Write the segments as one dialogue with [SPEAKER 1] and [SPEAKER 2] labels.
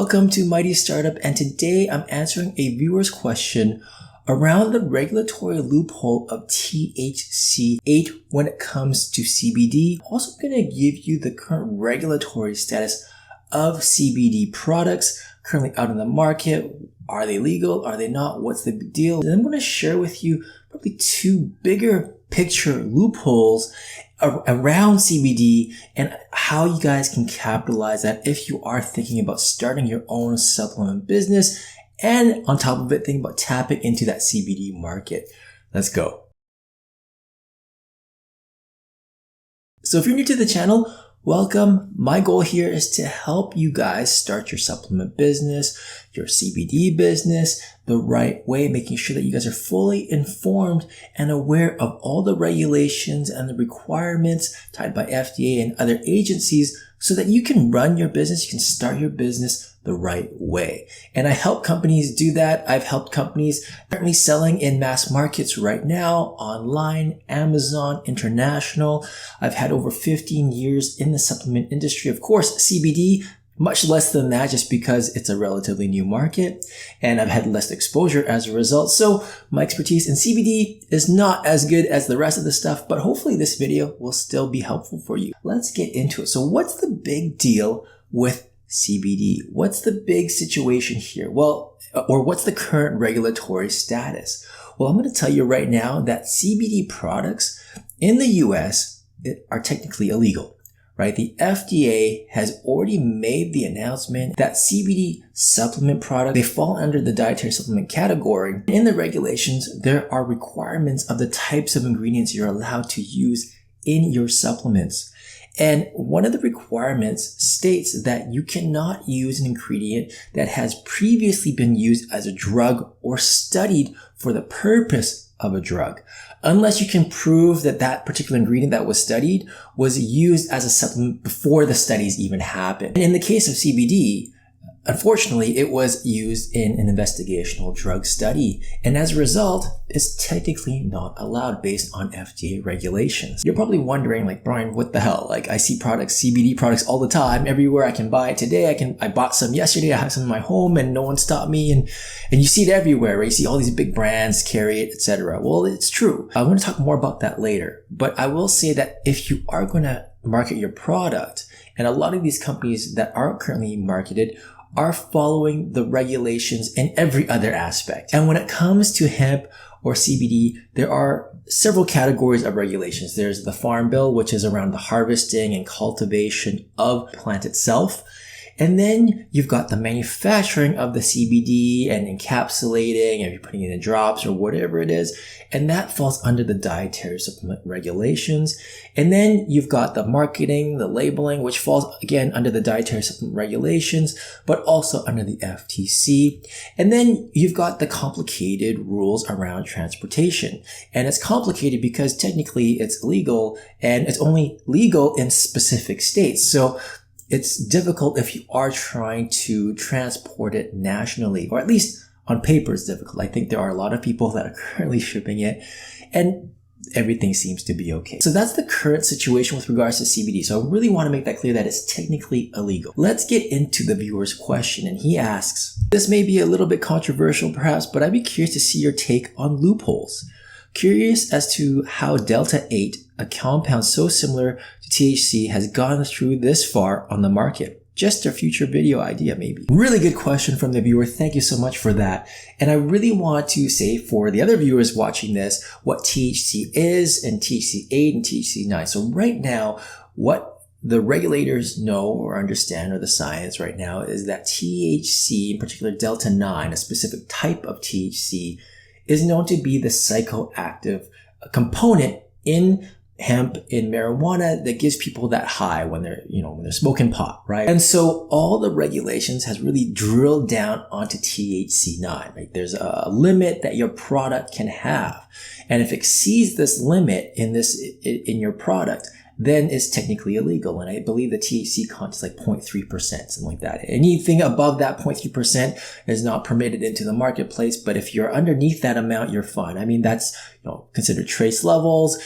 [SPEAKER 1] Welcome to Mighty Startup, and today I'm answering a viewer's question around the regulatory loophole of THC 8 when it comes to CBD. I'm also going to give you the current regulatory status of CBD products currently out in the market. Are they legal? Are they not? What's the big deal? And I'm going to share with you probably two bigger picture loopholes around CBD and how you guys can capitalize that if you are thinking about starting your own supplement business, and on top of it, thinking about tapping into that CBD market. Let's go. So if you're new to the channel, welcome. My goal here is to help you guys start your supplement business, your CBD business, the right way, making sure that you guys are fully informed and aware of all the regulations and the requirements tied by FDA and other agencies so that you can run your business, you can start your business the right way. And I help companies do that. I've helped companies currently selling in mass markets right now, online, Amazon, international. I've had over 15 years in the supplement industry. Of course, CBD, much less than that just because it's a relatively new market and I've had less exposure as a result. So my expertise in CBD is not as good as the rest of the stuff, but hopefully this video will still be helpful for you. Let's get into it. So what's the big deal with CBD? What's the big situation here? Well, or what's the current regulatory status? Well, I'm going to tell you right now that CBD products in the US are technically illegal. Right? The FDA has already made the announcement that CBD supplement products, they fall under the dietary supplement category. In the regulations, there are requirements of the types of ingredients you're allowed to use in your supplements. And one of the requirements states that you cannot use an ingredient that has previously been used as a drug or studied for the purpose of a drug, unless you can prove that that particular ingredient that was studied was used as a supplement before the studies even happened. And in the case of CBD, unfortunately, it was used in an investigational drug study. And as a result, it's technically not allowed based on FDA regulations. You're probably wondering, like, Brian, what the hell? Like, I see products, CBD products all the time, everywhere. I can buy it today. I bought some yesterday. I have some in my home and no one stopped me. And you see it everywhere, right? You see all these big brands carry it, etc. Well, it's true. I'm going to talk more about that later. But I will say that if you are going to market your product, and a lot of these companies that are currently marketed are following the regulations in every other aspect. And when it comes to hemp or CBD, there are several categories of regulations. There's the Farm Bill, which is around the harvesting and cultivation of the plant itself. And then you've got the manufacturing of the CBD and encapsulating, and you're putting it in drops or whatever it is. And that falls under the dietary supplement regulations. And then you've got the marketing, the labeling, which falls again under the dietary supplement regulations, but also under the FTC. And then you've got the complicated rules around transportation. And it's complicated because technically it's illegal and it's only legal in specific states. So it's difficult if you are trying to transport it nationally, or at least on paper it's difficult. I think there are a lot of people that are currently shipping it and everything seems to be okay. So that's the current situation with regards to CBD. So I really want to make that clear that it's technically illegal. Let's get into the viewer's question. And he asks, this may be a little bit controversial perhaps, but I'd be curious to see your take on loopholes. Curious as to how Delta 8, a compound so similar to THC, has gone through this far on the market. Just a future video idea, maybe. Really good question from the viewer. Thank you so much for that. And I really want to say for the other viewers watching this, what THC is and THC 8 and THC 9. So right now, what the regulators know or understand, or the science right now, is that THC, in particular Delta 9, a specific type of THC, is known to be the psychoactive component in hemp, in marijuana, that gives people that high when they're smoking pot, right? And so all the regulations has really drilled down onto THC 9, right? There's a limit that your product can have. And if it exceeds this limit in your product, then it's technically illegal. And I believe the THC content is like 0.3%, something like that. Anything above that 0.3% is not permitted into the marketplace. But if you're underneath that amount, you're fine. I mean, that's, considered trace levels.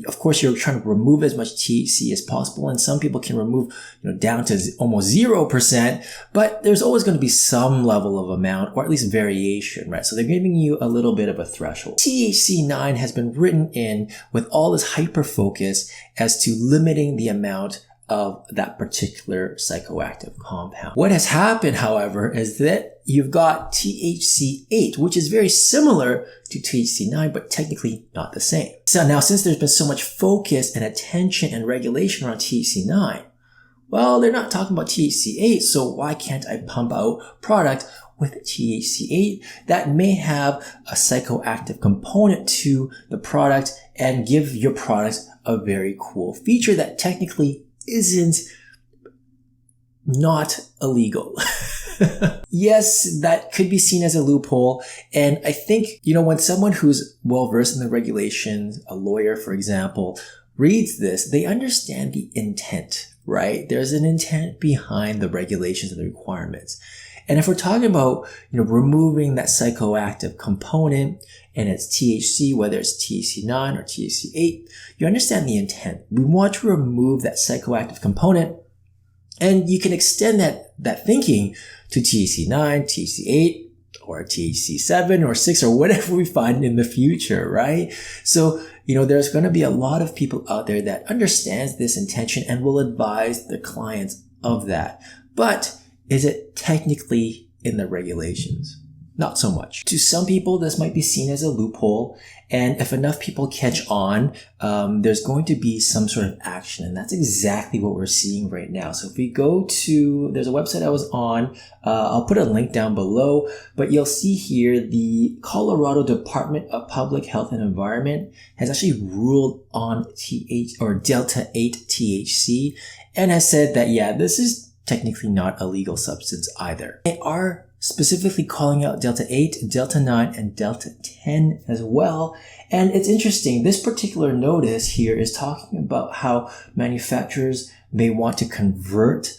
[SPEAKER 1] Of course, you're trying to remove as much THC as possible. And some people can remove, down to almost 0%, but there's always going to be some level of amount, or at least variation, right? So they're giving you a little bit of a threshold. THC 9 has been written in with all this hyper focus as to limiting the amount of that particular psychoactive compound. What has happened, however, is that you've got THC 8, which is very similar to THC 9, but technically not the same. So now, since there's been so much focus and attention and regulation around THC 9, well, they're not talking about THC 8, so why can't I pump out product with THC 8 that may have a psychoactive component to the product and give your product a very cool feature that technically isn't not illegal. Yes, that could be seen as a loophole. And I think, when someone who's well versed in the regulations, a lawyer, for example, reads this, they understand the intent, right? There's an intent behind the regulations and the requirements. And if we're talking about, removing that psychoactive component and it's THC, whether it's THC 9 or THC 8, you understand the intent. We want to remove that psychoactive component, and you can extend that thinking to THC 9, THC 8, or THC 7 or 6 or whatever we find in the future, right? So, there's going to be a lot of people out there that understands this intention and will advise their clients of that. But is it technically in the regulations? Not so much. To some people, this might be seen as a loophole. And if enough people catch on, there's going to be some sort of action. And that's exactly what we're seeing right now. So if we go to, there's a website I was on, I'll put a link down below, but you'll see here the Colorado Department of Public Health and Environment has actually ruled on Delta 8 THC and has said that, yeah, this is technically not a legal substance either. They are specifically calling out Delta 8, Delta 9, and Delta 10 as well. And it's interesting, this particular notice here is talking about how manufacturers may want to convert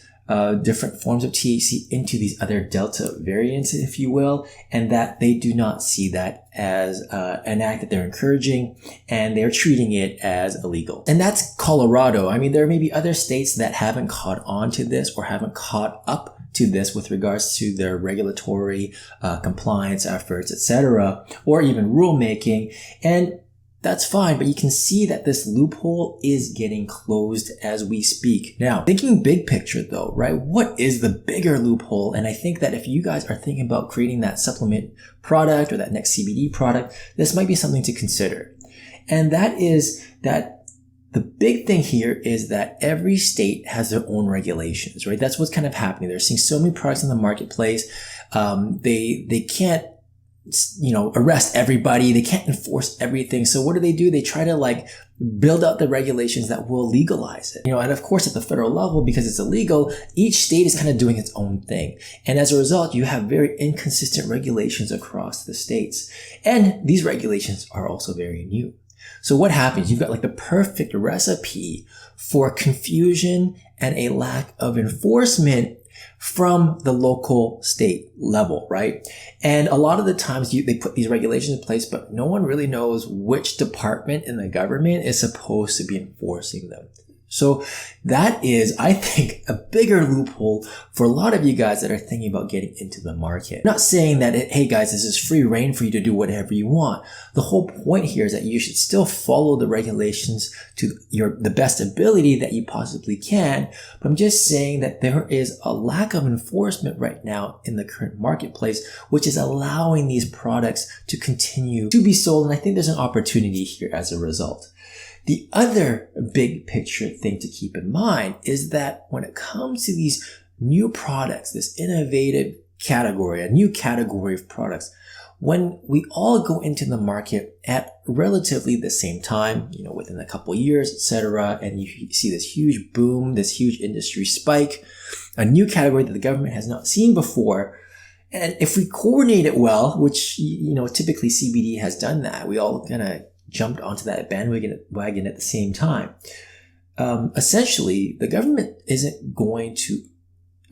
[SPEAKER 1] different forms of THC into these other Delta variants, if you will, and that they do not see that as an act that they're encouraging, and they're treating it as illegal. And that's Colorado. I mean, there may be other states that haven't caught on to this or haven't caught up to this with regards to their regulatory compliance efforts, etc., or even rulemaking. And that's fine, but you can see that this loophole is getting closed as we speak. Now, thinking big picture though, right? What is the bigger loophole? And I think that if you guys are thinking about creating that supplement product or that next CBD product, this might be something to consider. And that is that the big thing here is that every state has their own regulations, right? That's what's kind of happening. They're seeing so many products in the marketplace. They can't, arrest everybody. They can't enforce everything. So what do? They try to build out the regulations that will legalize it. And of course at the federal level, because it's illegal, each state is kind of doing its own thing. And as a result, you have very inconsistent regulations across the states. And these regulations are also very new. So what happens? You've got the perfect recipe for confusion and a lack of enforcement from the local state level, right? And a lot of the times they put these regulations in place, but no one really knows which department in the government is supposed to be enforcing them. So that is, I think, a bigger loophole for a lot of you guys that are thinking about getting into the market. I'm not saying that, hey guys, this is free reign for you to do whatever you want. The whole point here is that you should still follow the regulations to the best ability that you possibly can. But I'm just saying that there is a lack of enforcement right now in the current marketplace, which is allowing these products to continue to be sold. And I think there's an opportunity here as a result. The other big picture thing to keep in mind is that when it comes to these new products, this innovative category, a new category of products, when we all go into the market at relatively the same time, within a couple years, etc., and you see this huge boom, this huge industry spike, a new category that the government has not seen before, and if we coordinate it well, which, typically CBD has done that, we all kind of jumped onto that bandwagon at the same time. essentially the government isn't going to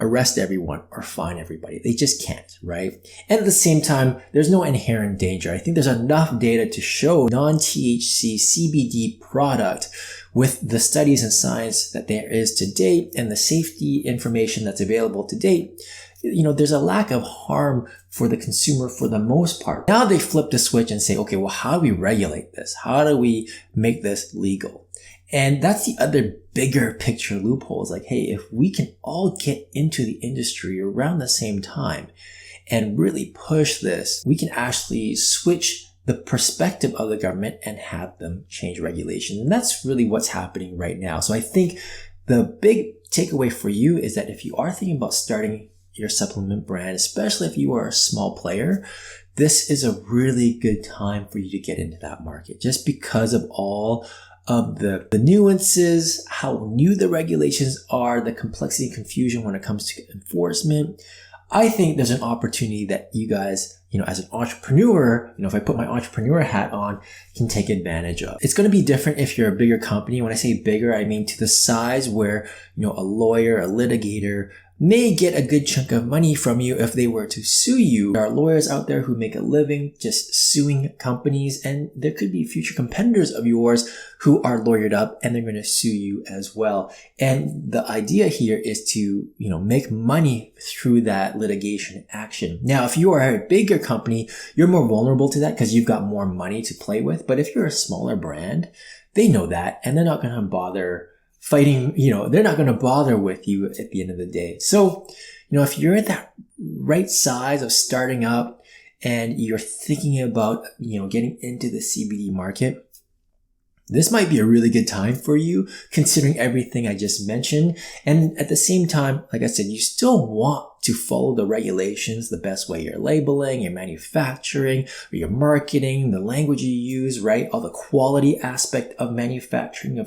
[SPEAKER 1] arrest everyone or fine everybody. They just can't, right? And at the same time, there's no inherent danger. I think there's enough data to show non-THC CBD product with the studies and science that there is to date and the safety information that's available to date. There's a lack of harm for the consumer for the most part. Now they flip the switch and say, okay, well, how do we regulate this? How do we make this legal? And that's the other bigger picture loophole, is like, hey, if we can all get into the industry around the same time and really push this, we can actually switch the perspective of the government and have them change regulations. And that's really what's happening right now. So I think the big takeaway for you is that if you are thinking about starting your supplement brand, especially if you are a small player, this is a really good time for you to get into that market, just because of all of the nuances, how new the regulations are, the complexity and confusion when it comes to enforcement. I think there's an opportunity that you guys, as an entrepreneur, if I put my entrepreneur hat on, can take advantage of. It's going to be different if you're a bigger company. When I say bigger, I mean to the size where, a lawyer, a litigator may get a good chunk of money from you if they were to sue you. There are lawyers out there who make a living just suing companies, and there could be future competitors of yours who are lawyered up and they're going to sue you as well. And the idea here is to, make money through that litigation action. Now, if you are a bigger company, you're more vulnerable to that because you've got more money to play with. But if you're a smaller brand, they know that and they're not going to bother fighting, they're not going to bother with you at the end of the day. So, if you're at that right size of starting up and you're thinking about, getting into the CBD market, this might be a really good time for you, considering everything I just mentioned. And at the same time, like I said, you still want to follow the regulations the best way. Your labeling, your manufacturing, or your marketing, the language you use, right? All the quality aspect of manufacturing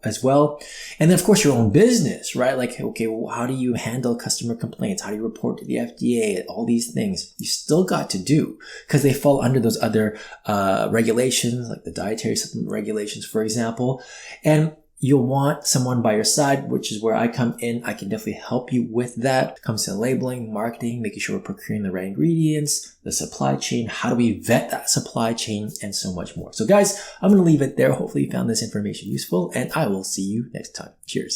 [SPEAKER 1] as well. And then of course your own business, right? Like, okay, well, how do you handle customer complaints? How do you report to the FDA? All these things you still got to do because they fall under those other regulations, like the dietary supplement regulations, for example. And you'll want someone by your side, which is where I come in. I can definitely help you with that. It comes to labeling, marketing, making sure we're procuring the right ingredients, the supply chain, how do we vet that supply chain, and so much more. So guys, I'm going to leave it there. Hopefully you found this information useful, and I will see you next time. Cheers.